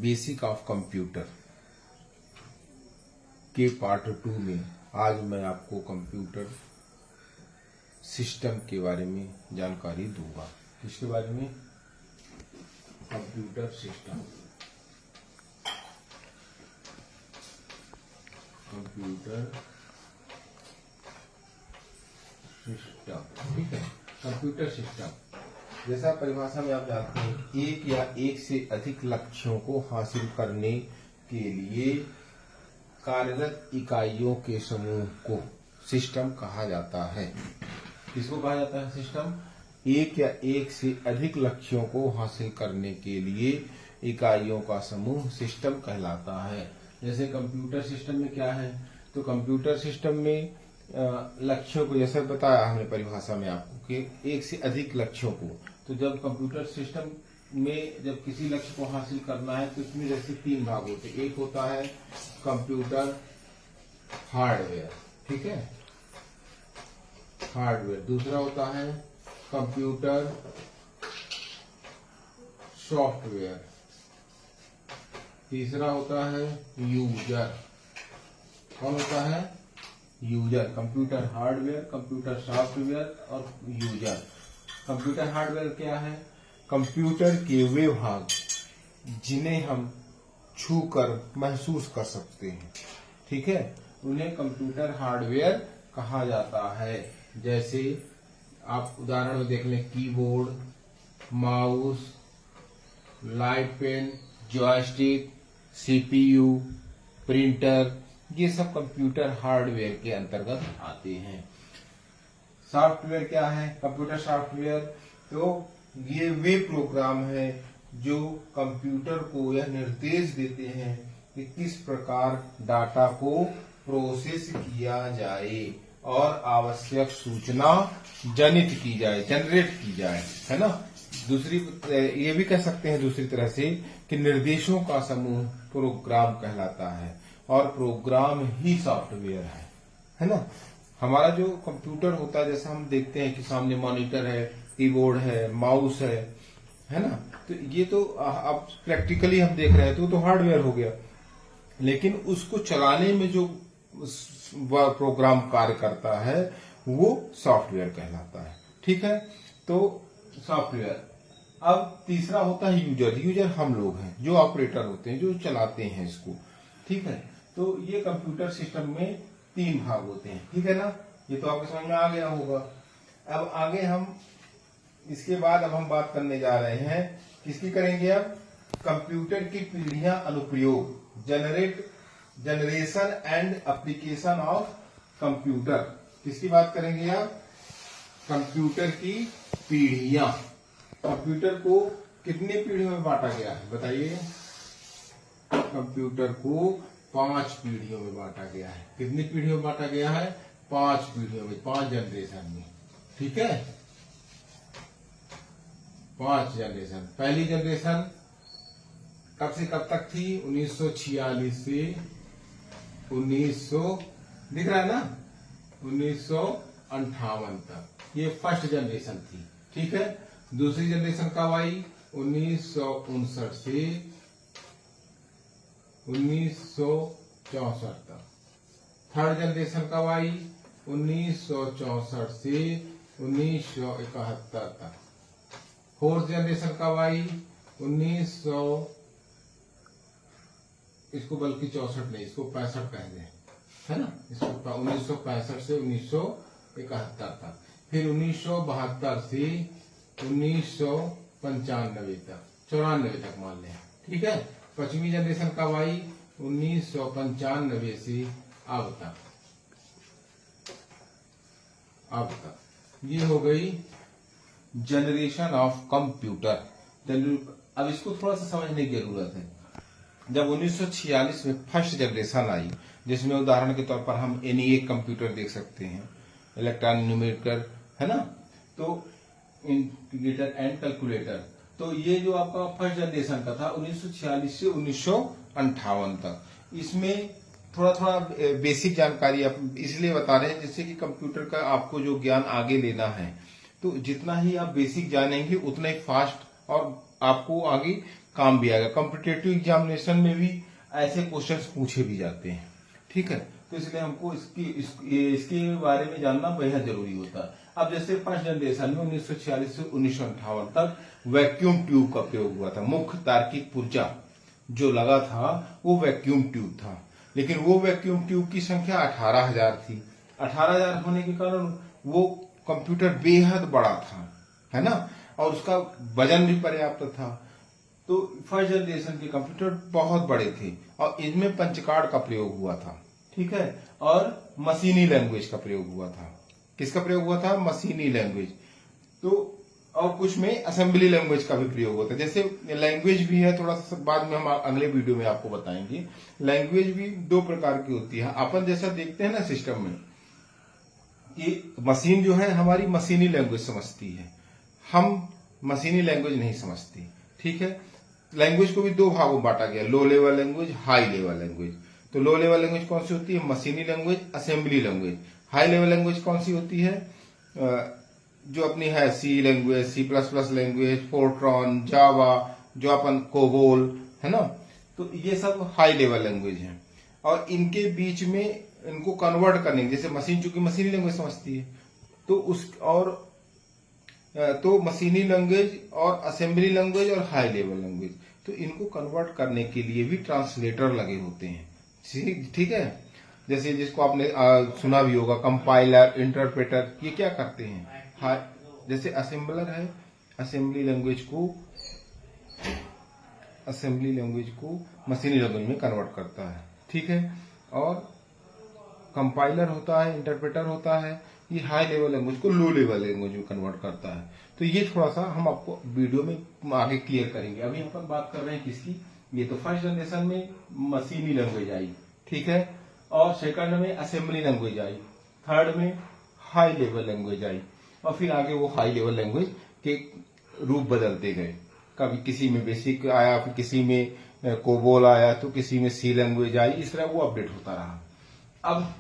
Basic of computer के part 2 में आज मैं आपको कंप्यूटर सिस्टम के बारे में जानकारी दूंगा। किसके बारे में? Computer system. कंप्यूटर सिस्टम, ठीक है। कंप्यूटर सिस्टम जैसा परिभाषा में आप जानते हैं, एक या एक से अधिक लक्ष्यों को हासिल करने के लिए कार्यरत इकाइयों के समूह को सिस्टम कहा जाता है। किसको कहा जाता है? सिस्टम। एक या एक से अधिक लक्ष्यों को हासिल करने के लिए इकाइयों का समूह सिस्टम कहलाता है। जैसे कंप्यूटर सिस्टम में क्या है, तो कंप्यूटर सिस्टम में लक्ष्यों को, जैसे बताया हमने परिभाषा में आपको कि एक से अधिक लक्ष्यों को, तो जब कंप्यूटर सिस्टम में जब किसी लक्ष्य को हासिल करना है तो इसमें जैसे 3 भाग होते हैं। एक होता है कंप्यूटर हार्डवेयर, ठीक है, हार्डवेयर। दूसरा होता है कंप्यूटर सॉफ्टवेयर। तीसरा होता है यूजर। कौन होता है? User. Computer hardware, computer software और यूजर। कंप्यूटर हार्डवेयर क्या है? कंप्यूटर के वे भाग जिन्हें हम छूकर महसूस कर सकते हैं, ठीक है, उन्हें कंप्यूटर हार्डवेयर कहा जाता है। जैसे आप उदाहरण में देख लें, keyboard, mouse, light pen, joystick, CPU, printer, ये सब कंप्यूटर हार्डवेयर के अंतर्गत आते हैं। सॉफ्टवेयर क्या है? कंप्यूटर सॉफ्टवेयर तो ये वे प्रोग्राम है जो कंप्यूटर को यह निर्देश देते हैं कि किस प्रकार डाटा को प्रोसेस किया जाए और आवश्यक सूचना जनरेट की जाए, है ना। दूसरी ये भी कह सकते हैं दूसरी तरह से कि निर्देशों का समूह प्रोग्राम कहलाता है और प्रोग्राम ही सॉफ्टवेयर है ना। हमारा जो कंप्यूटर होता है, जैसा हम देखते हैं कि सामने मॉनिटर है, कीबोर्ड है, माउस है ना, तो ये तो अब प्रैक्टिकली हम देख रहे हैं तो हार्डवेयर हो गया। लेकिन उसको चलाने में जो प्रोग्राम कार्य करता है वो सॉफ्टवेयर कहलाता है, ठीक है। तो सॉफ्टवेयर। अब तीसरा होता है यूजर। यूजर हम लोग हैं, जो ऑपरेटर होते हैं, जो चलाते हैं इसको, ठीक है। तो ये कंप्यूटर सिस्टम में 3 भाग होते हैं, ठीक है ना। ये तो आपके समझ में आ गया होगा। अब आगे हम इसके बाद अब हम बात करने जा रहे हैं, किसकी करेंगे अब? कंप्यूटर की पीढ़ियां, अनुप्रयोग, generation and application of computer. किसकी बात करेंगे अब? कंप्यूटर की पीढ़ियां। कंप्यूटर को कितनी पीढ़ियों में बांटा गया है बताइए? कंप्यूटर को 5 पीढ़ियों में बांटा गया है। कितनी पीढ़ियों में बांटा गया है? 5 पीढ़ियों में, 5 जनरेशन में, ठीक है, 5 जनरेशन। पहली जनरेशन कब से कब तक थी? 1946 से 1900, दिख रहा है ना, 1958 तक ये फर्स्ट जनरेशन थी, ठीक है। दूसरी जनरेशन कब आई? 1959 से 1964 तक। थर्ड जनरेशन कब आई? 1964 से 1971 तक। फोर्थ जनरेशन कब आई? 1900, इसको बल्कि 64 नहीं, इसको 65 कह दें, है ना। इसको 1965 से 1971 तक। फिर 1972 से 1995 तक, 94 तक मान लें, ठीक है। 5वीं जनरेशन कब आई? 1995 से अब तक। ये हो गई जनरेशन ऑफ कंप्यूटर। अब इसको थोड़ा सा समझने की जरूरत है। जब 1946 में फर्स्ट जनरेशन आई, जिसमें उदाहरण के तौर पर हम ENIAC कंप्यूटर देख सकते हैं, इलेक्ट्रॉनिक न्यूमेरिकल, है ना, तो इंटीग्रेटर एंड कैलकुलेटर। तो ये जो आपका फर्स्ट जनरेशन का था 1946 से 1958 तक। इसमें थोड़ा थोड़ा बेसिक जानकारी आप इसलिए बता रहे हैं जिससे कि कंप्यूटर का आपको जो ज्ञान आगे लेना है, तो जितना ही आप बेसिक जानेंगे उतना ही फास्ट और आपको आगे काम भी आएगा। कॉम्पिटिटिव एग्जामिनेशन में भी ऐसे क्वेश्चंस पूछे भी जाते हैं, ठीक है। तो इसलिए हमको इसके बारे में जानना बेहद जरूरी होता है। अब जैसे फर्स्ट जनरेशन में 1946 से 1958 तक वैक्यूम ट्यूब का प्रयोग हुआ था। मुख्य तार्किक पुर्जा जो लगा था वो वैक्यूम ट्यूब था, लेकिन वो वैक्यूम ट्यूब की संख्या 18,000 थी। 18,000 होने के कारण वो कंप्यूटर बेहद बड़ा था, है ना, और उसका वजन भी पर्याप्त था। तो फर्स्ट जनरेशन के कंप्यूटर बहुत बड़े थे और इनमें पंचकार्ड का प्रयोग हुआ था, ठीक है, और मशीनी लैंग्वेज का प्रयोग हुआ था। किसका प्रयोग हुआ था? मशीनी लैंग्वेज। तो और कुछ में असेंबली लैंग्वेज का भी प्रयोग होता है। जैसे लैंग्वेज भी है, थोड़ा सा बाद में हम अगले वीडियो में आपको बताएंगे। लैंग्वेज भी दो प्रकार की होती है। अपन जैसा देखते हैं ना सिस्टम में कि मशीन जो है हमारी मशीनी लैंग्वेज समझती है, हम मशीनी लैंग्वेज नहीं समझती, ठीक है। लैंग्वेज को भी दो भागों में बांटा गया, low level language, high level language. तो लो लेवल लैंग्वेज कौन सी होती है? मशीनी language, assembly language. High level language कौन सी होती है? जो अपनी है सी लैंग्वेज, C++ लैंग्वेज, फोर्ट्रॉन, जावा, जो अपन कोबोल, है ना। तो ये सब हाई लेवल लैंग्वेज हैं। और इनके बीच में इनको कन्वर्ट करने, जैसे मशीन चूंकि मशीनी लैंग्वेज समझती है, तो उस और तो मशीनी लैंग्वेज और असेंबली लैंग्वेज और हाई लेवल लैंग्वेज, तो इनको कन्वर्ट करने के लिए भी ट्रांसलेटर लगे होते हैं, ठीक है। जैसे जिसको आपने सुना भी होगा, कंपाइलर, इंटरप्रेटर, ये क्या करते हैं? जैसे असेंबलर है, असेंबली लैंग्वेज को मशीनी लैंग्वेज में कन्वर्ट करता है, ठीक है। और कंपाइलर होता है, इंटरप्रेटर होता है, ये हाई लेवल लैंग्वेज को लो लेवल लैंग्वेज में कन्वर्ट करता है। तो ये थोड़ा सा हम आपको वीडियो में आगे क्लियर करेंगे। अभी हम बात कर रहे हैं किसकी? ये तो फर्स्ट जनरेशन में मशीनी लैंग्वेज आई, ठीक है, और सेकंड में असेंबली लैंग्वेज आई, थर्ड में हाई लेवल लैंग्वेज आई, और फिर आगे वो हाई लेवल लैंग्वेज के रूप बदलते गए। कभी किसी में बेसिक आया, फिर किसी में कोबोल आया, तो किसी में सी लैंग्वेज आई, इस तरह वो अपडेट होता रहा। अब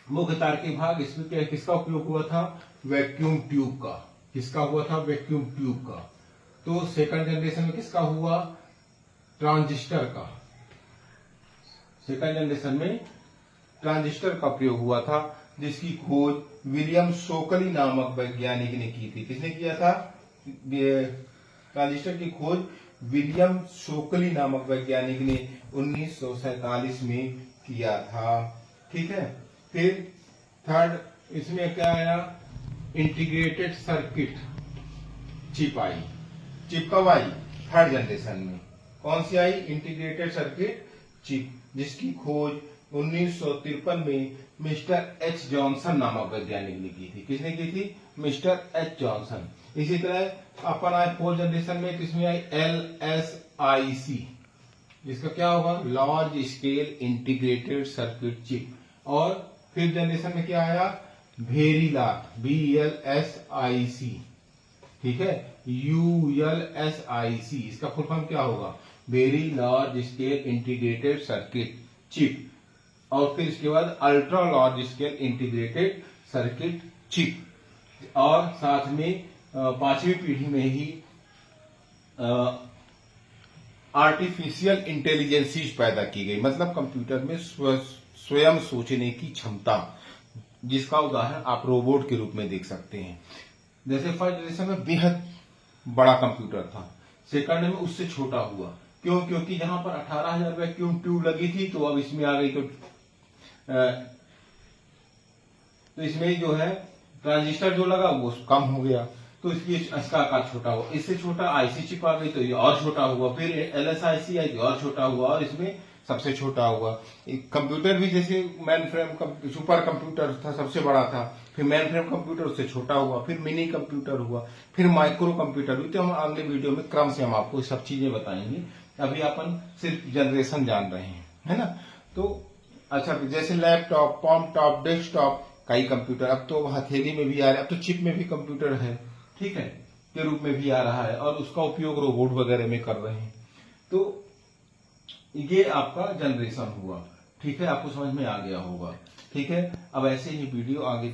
मुख्य तार्किक भाग, इसमें किसका उपयोग हुआ था? वैक्यूम ट्यूब का। किसका हुआ था? वैक्यूम ट्यूब का। तो सेकंड जनरेशन में किसका हुआ? ट्रांजिस्टर का। सेकंड जनरेशन में ट्रांजिस्टर का प्रयोग हुआ था, जिसकी खोज विलियम शोकली नामक वैज्ञानिक ने की थी। किसने किया था? ट्रांजिस्टर की खोज विलियम शोकली नामक वैज्ञानिक ने 1947 में किया था, ठीक है। फिर थर्ड इसमें क्या आया? इंटीग्रेटेड सर्किट चिप आई। चिप कब आई? थर्ड जनरेशन में। कौन सी आई? इंटीग्रेटेड सर्किट चिप, जिसकी खोज 1953 में मिस्टर एच जॉनसन नामक वैज्ञानिक ने की थी। किसने की थी? Mister H Johnson. इसी तरह अपन आए फोर्थ जनरेशन में, किसमें आई? LSIC, जिसका क्या होगा? Large scale integrated circuit chip. और फिफ्थ जनरेशन में क्या आया? वेरिलाक, VLSIC, ठीक है, ULSIC, इसका फुल फॉर्म क्या होगा? Very large scale integrated circuit chip. और फिर इसके बाद ultra large scale integrated circuit chip. और साथ में पांचवी पीढ़ी में ही आर्टिफिशियल इंटेलिजेंसी पैदा की गई, मतलब कंप्यूटर में स्वयं सोचने की क्षमता, जिसका उदाहरण आप रोबोट के रूप में देख सकते हैं। जैसे फर्स्ट जनरेशन में बेहद बड़ा कंप्यूटर था, सेकंड में उससे छोटा हुआ। क्यों? क्योंकि जहां पर 18,000 वैक्यूम ट्यूब लगी थी, तो अब इसमें आ गई, तो इसमें जो है ट्रांजिस्टर जो लगा वो कम हो गया, तो इसलिए इसका आकार छोटा हुआ। इससे छोटा आईसी चिप आ गई, तो ये और छोटा हुआ। फिर LSIC आई, और छोटा हुआ, और इसमें सबसे छोटा हुआ। कंप्यूटर भी जैसे मेन फ्रेम सुपर कंप्यूटर था, सबसे बड़ा था, फिर मेन फ्रेम कंप्यूटर उससे छोटा हुआ, फिर मिनी कंप्यूटर हुआ, फिर माइक्रो कंप्यूटर हुई। तो हम अगले वीडियो में क्रम से हम आपको सब चीजें बताएंगे। अभी अपन सिर्फ जनरेशन जान रहे हैं, है ना। तो अच्छा, जैसे लैपटॉप, पॉमटॉप, डेस्कटॉप, कई कंप्यूटर, अब तो हथेली में भी आ रहा है, अब तो चिप में भी कंप्यूटर है, ठीक है, के रूप में भी आ रहा है, और उसका उपयोग रोबोट वगैरह में कर रहे हैं। तो ये आपका जनरेशन हुआ, ठीक है, आपको समझ में आ गया होगा, ठीक है। अब ऐसे ही वीडियो आगे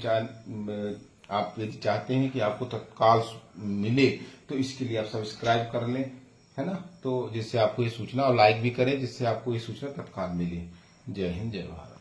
आप यदि चाहते हैं कि आपको तत्काल मिले तो इसके लिए आप सब्सक्राइब कर लें, है ना, तो जिससे आपको ये सूचना, और लाइक भी करें जिससे आपको ये सूचना तत्काल मिले। जय हिंद, जय भारत।